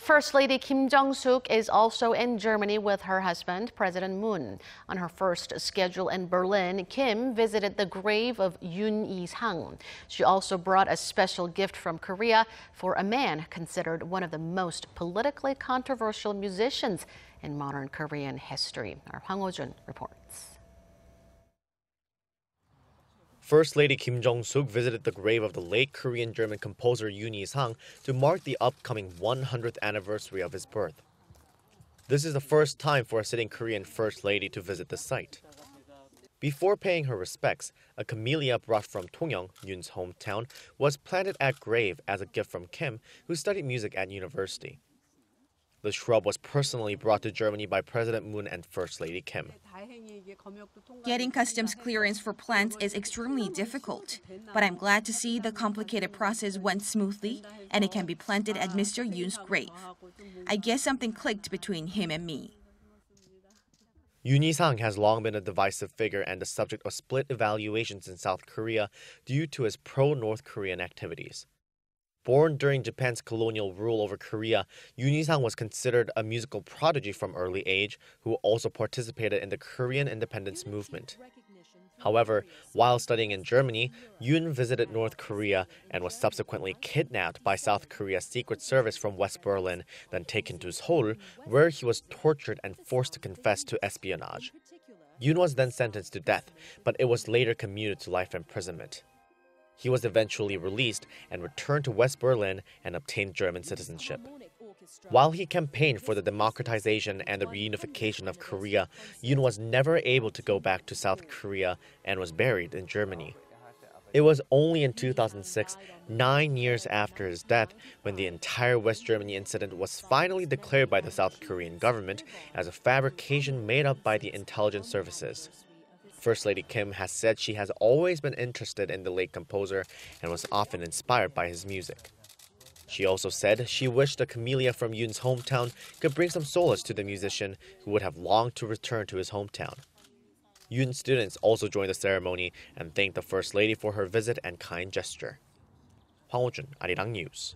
First Lady Kim Jung-sook is also in Germany with her husband, President Moon. On her first schedule in Berlin, Kim visited the grave of Yun Isang. She also brought a special gift from Korea for a man considered one of the most politically controversial musicians in modern Korean history. Our Hwang Hojun reports. First Lady Kim Jong-sook visited the grave of the late Korean-German composer Yun Isang to mark the upcoming 100th anniversary of his birth. This is the first time for a sitting Korean First Lady to visit the site. Before paying her respects, a camellia brought from Tongyeong, Yun's hometown, was planted at grave as a gift from Kim, who studied music at university. The shrub was personally brought to Germany by President Moon and First Lady Kim. Getting customs clearance for plants is extremely difficult, but I'm glad to see the complicated process went smoothly and it can be planted at Mr. Yoon's grave. I guess something clicked between him and me. Yun Isang has long been a divisive figure and the subject of split evaluations in South Korea due to his pro-North Korean activities. Born during Japan's colonial rule over Korea, Yun Isang was considered a musical prodigy from early age who also participated in the Korean independence movement. However, while studying in Germany, Yun visited North Korea and was subsequently kidnapped by South Korea's Secret Service from West Berlin, then taken to Seoul, where he was tortured and forced to confess to espionage. Yun was then sentenced to death, but it was later commuted to life imprisonment. He was eventually released and returned to West Berlin and obtained German citizenship. While he campaigned for the democratization and the reunification of Korea, Yun was never able to go back to South Korea and was buried in Germany. It was only in 2006, 9 years after his death, when the entire West Germany incident was finally declared by the South Korean government as a fabrication made up by the intelligence services. First Lady Kim has said she has always been interested in the late composer and was often inspired by his music. She also said she wished a camellia from Yun's hometown could bring some solace to the musician who would have longed to return to his hometown. Yun students also joined the ceremony and thanked the First Lady for her visit and kind gesture. Hwang Hojun, Arirang News.